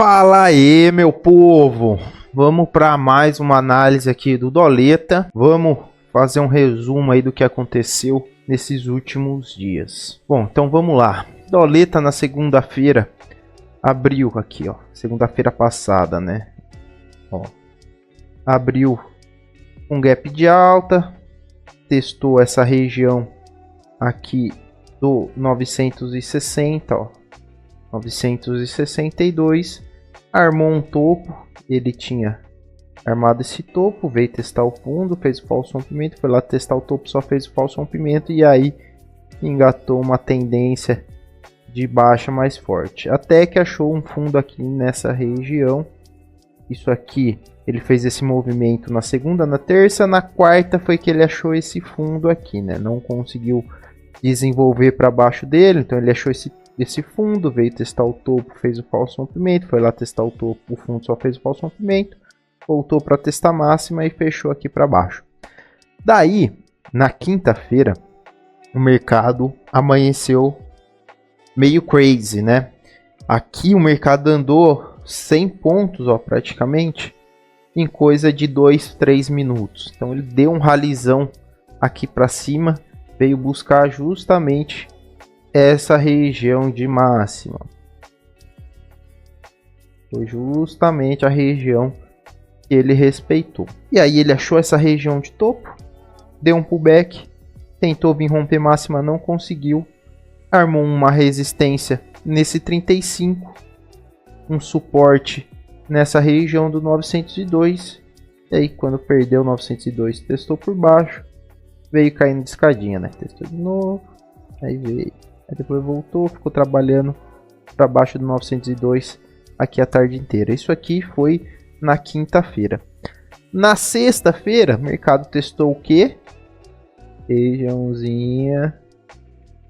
Fala aí, meu povo! Vamos para mais uma análise aqui do Doleta. Vamos fazer um resumo aí do que aconteceu nesses últimos dias. Bom, então vamos lá. Doleta na segunda-feira abriu aqui, ó. Segunda-feira passada, né? Ó. Abriu um gap de alta, testou essa região aqui do 960, ó. 962, armou um topo, ele tinha armado esse topo, veio testar o fundo, fez o falso rompimento, foi lá testar o topo, só fez o falso rompimento e aí engatou uma tendência de baixa mais forte, até que achou um fundo aqui nessa região. Isso aqui, ele fez esse movimento na segunda, na terça, na quarta foi que ele achou esse fundo aqui, né? Não conseguiu desenvolver para baixo dele, então ele achou esse fundo, veio testar o topo, fez o falso rompimento, foi lá testar o topo, o fundo só fez o falso rompimento, voltou para testar a máxima e fechou aqui para baixo. Daí, na quinta-feira, o mercado amanheceu meio crazy, né? Aqui o mercado andou 100 pontos, ó, praticamente, em coisa de 2, 3 minutos. Então ele deu um ralizão aqui para cima, veio buscar justamente essa região de máxima. Foi justamente a região que ele respeitou. E aí ele achou essa região de topo, deu um pullback, tentou vir romper máxima, não conseguiu. Armou uma resistência nesse 35, um suporte nessa região do 902. E aí quando perdeu o 902, testou por baixo, veio caindo de escadinha, né? Testou de novo, aí veio. Aí depois voltou, ficou trabalhando para baixo do 902 aqui a tarde inteira. Isso aqui foi na quinta-feira. Na sexta-feira, o mercado testou o quê? Regiãozinha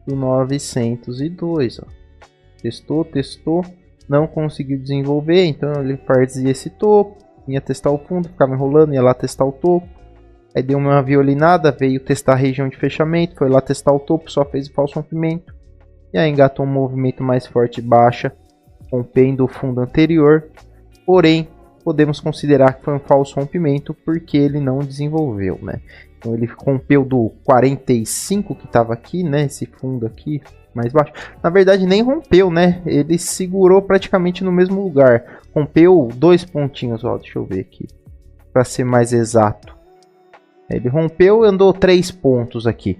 do 902. Ó. Testou, não conseguiu desenvolver, então ele fazia esse topo, ia testar o fundo, ficava enrolando, ia lá testar o topo. Aí deu uma violinada, veio testar a região de fechamento, foi lá testar o topo, só fez o falso rompimento. E aí engatou um movimento mais forte baixa, rompendo o fundo anterior. Porém, podemos considerar que foi um falso rompimento porque ele não desenvolveu, né? Então ele rompeu do 45 que estava aqui, né? Esse fundo aqui mais baixo. Na verdade nem rompeu, né? Ele segurou praticamente no mesmo lugar. Rompeu 2 pontinhos, ó. Deixa eu ver aqui, para ser mais exato. Ele rompeu e andou 3 pontos aqui.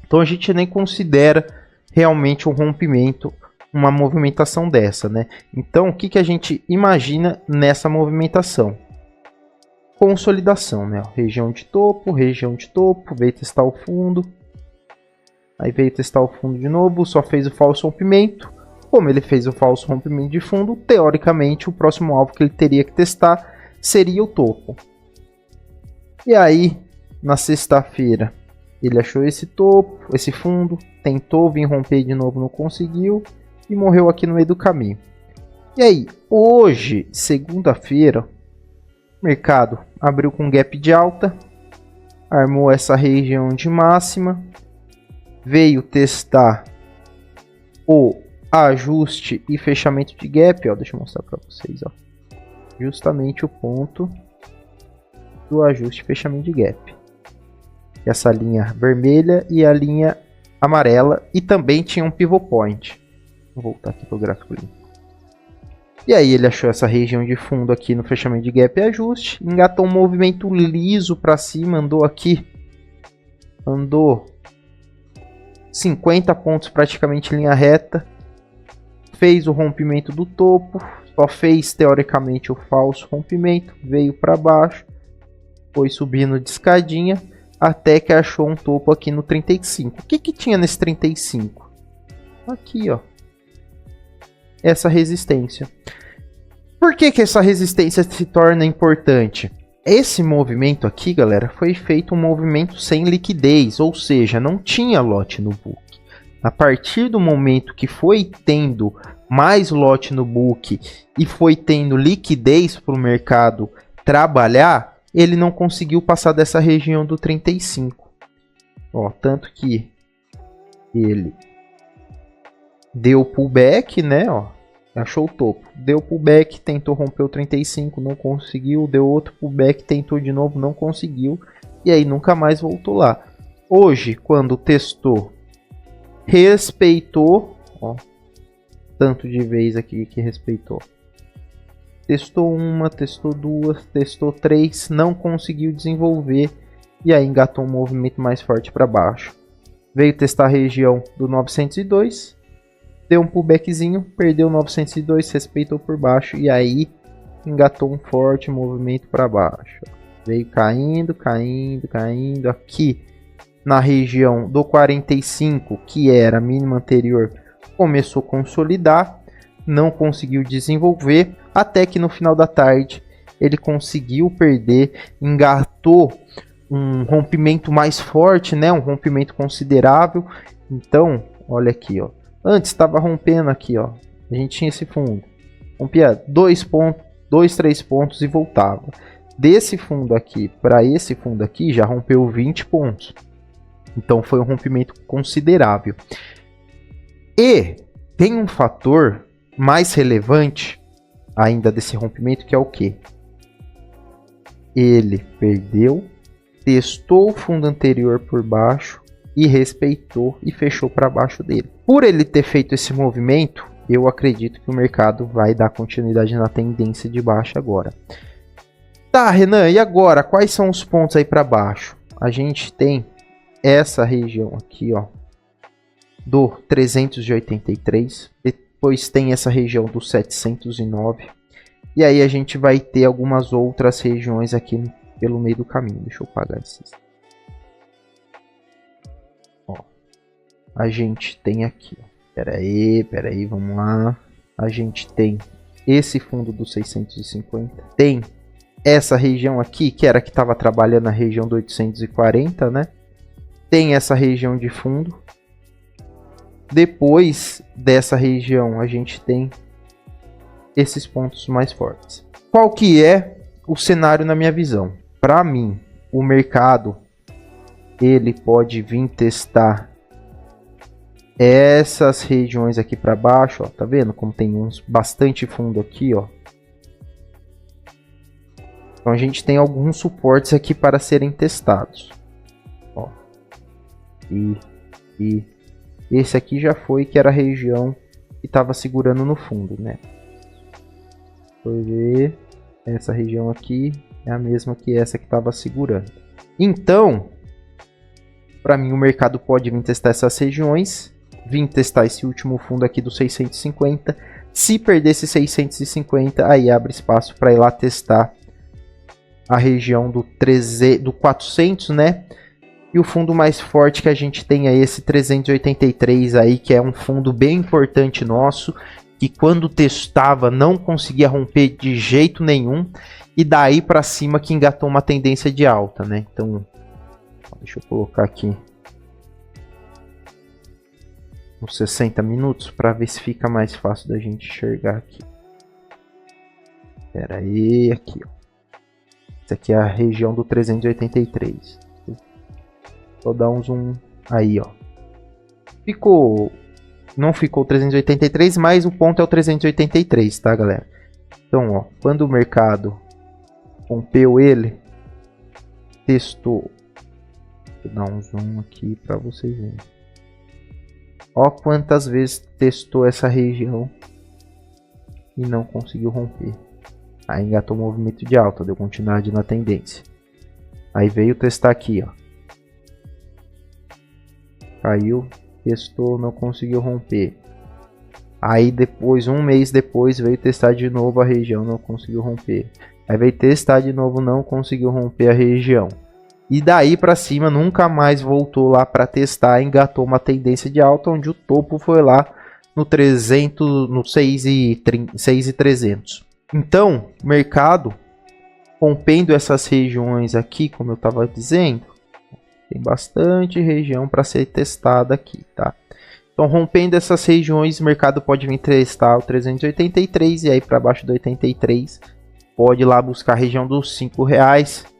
Então a gente nem considera realmente um rompimento, uma movimentação dessa, né? Então o que a gente imagina nessa movimentação? Consolidação, né? Região de topo, veio testar o fundo, aí veio testar o fundo de novo, só fez o falso rompimento. Como ele fez o falso rompimento de fundo, teoricamente o próximo alvo que ele teria que testar seria o topo. E aí, na sexta-feira, ele achou esse topo, esse fundo, tentou vir romper de novo, não conseguiu e morreu aqui no meio do caminho. E aí, hoje, segunda-feira, o mercado abriu com gap de alta, armou essa região de máxima, veio testar o ajuste e fechamento de gap, ó, deixa eu mostrar para vocês, ó, justamente o ponto do ajuste e fechamento de gap. Essa linha vermelha e a linha amarela, e também tinha um pivot point. Vou voltar aqui para o gráfico limpo. E aí ele achou essa região de fundo aqui no fechamento de gap e ajuste, engatou um movimento liso para cima, andou aqui, andou 50 pontos praticamente em linha reta, fez o rompimento do topo, só fez teoricamente o falso rompimento, veio para baixo, foi subindo de escadinha, até que achou um topo aqui no 35. O que tinha nesse 35? Aqui, ó. Essa resistência. Por que essa resistência se torna importante? Esse movimento aqui, galera, foi feito um movimento sem liquidez, ou seja, não tinha lote no book. A partir do momento que foi tendo mais lote no book e foi tendo liquidez para o mercado trabalhar, ele não conseguiu passar dessa região do 35. Ó, tanto que ele deu pullback, né? Ó, Achou o topo. Deu pullback, tentou romper o 35, não conseguiu. Deu outro pullback, tentou de novo, não conseguiu. E aí nunca mais voltou lá. Hoje, quando testou, respeitou. Ó, tanto de vez aqui que respeitou. Testou uma, testou duas, testou três, não conseguiu desenvolver. E aí engatou um movimento mais forte para baixo. Veio testar a região do 902. Deu um pullbackzinho, perdeu 902, respeitou por baixo e aí engatou um forte movimento para baixo. Veio caindo, caindo, caindo. Aqui na região do 45, que era a mínima anterior, começou a consolidar, não conseguiu desenvolver, até que no final da tarde ele conseguiu perder, engatou um rompimento mais forte, né? Um rompimento considerável. Então, olha aqui, ó. Antes estava rompendo aqui, ó. A gente tinha esse fundo. Rompia 2 pontos, 2, 3 pontos e voltava. Desse fundo aqui para esse fundo aqui já rompeu 20 pontos. Então foi um rompimento considerável. E tem um fator mais relevante ainda desse rompimento, que é o quê? Ele perdeu, testou o fundo anterior por baixo e respeitou e fechou para baixo dele. Por ele ter feito esse movimento, eu acredito que o mercado vai dar continuidade na tendência de baixa agora. Tá, Renan, e agora? Quais são os pontos aí para baixo? A gente tem essa região aqui, ó, do 383. Depois tem essa região do 709. E aí a gente vai ter algumas outras regiões aqui pelo meio do caminho. Deixa eu apagar esses. A gente tem aqui, ó. Pera aí, vamos lá. A gente tem esse fundo do 650. Tem essa região aqui, que era que estava trabalhando na região do 840, né? Tem essa região de fundo. Depois dessa região, a gente tem esses pontos mais fortes. Qual que é o cenário na minha visão? Para mim, o mercado ele pode vir testar essas regiões aqui para baixo, ó, tá vendo como tem uns bastante fundo aqui, ó. Então a gente tem alguns suportes aqui para serem testados, ó. E esse aqui já foi, que era a região que estava segurando no fundo, né? Por ver, essa região aqui é a mesma que essa que estava segurando. Então, para mim o mercado pode vir testar essas regiões. Vim testar esse último fundo aqui do 650. Se perder esse 650, aí abre espaço para ir lá testar a região do 400, né? E o fundo mais forte que a gente tem é esse 383 aí, que é um fundo bem importante nosso, que quando testava não conseguia romper de jeito nenhum, e daí para cima que engatou uma tendência de alta, né? Então, deixa eu colocar aqui uns 60 minutos para ver se fica mais fácil da gente enxergar aqui. Espera aí, aqui, ó. Essa aqui é a região do 383. Vou dar um zoom aí, ó. Não ficou 383, mas o ponto é o 383, tá, galera? Então, ó, quando o mercado rompeu ele, testou. Vou dar um zoom aqui para vocês verem. Ó quantas vezes testou essa região e não conseguiu romper. Aí engatou o movimento de alta, deu continuidade na tendência. Aí veio testar aqui, ó. Caiu, testou, não conseguiu romper. Aí depois, um mês depois, veio testar de novo a região, não conseguiu romper. Aí veio testar de novo, não conseguiu romper a região. E daí para cima nunca mais voltou lá para testar, engatou uma tendência de alta, onde o topo foi lá no 300, no 6.300. Então, mercado rompendo essas regiões aqui, como eu estava dizendo, tem bastante região para ser testada aqui, tá? Então, rompendo essas regiões, o mercado pode vir testar o 383 e aí para baixo do 83, pode ir lá buscar a região dos R$5.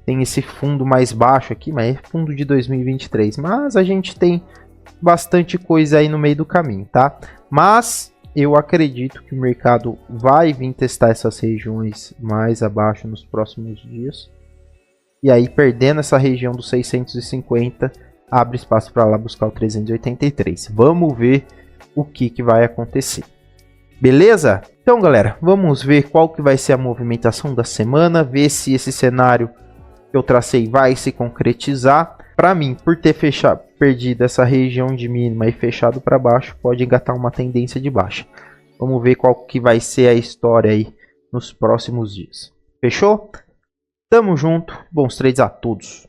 Tem esse fundo mais baixo aqui, mas é fundo de 2023. Mas a gente tem bastante coisa aí no meio do caminho, tá? Mas eu acredito que o mercado vai vir testar essas regiões mais abaixo nos próximos dias. E aí, perdendo essa região dos 650, abre espaço para lá buscar o 383. Vamos ver o que vai acontecer. Beleza? Então, galera, vamos ver qual que vai ser a movimentação da semana, ver se esse cenário que eu tracei vai se concretizar. Para mim, por ter perdido essa região de mínima e fechado para baixo, pode engatar uma tendência de baixa. Vamos ver qual que vai ser a história aí nos próximos dias. Fechou? Tamo junto. Bons trades a todos.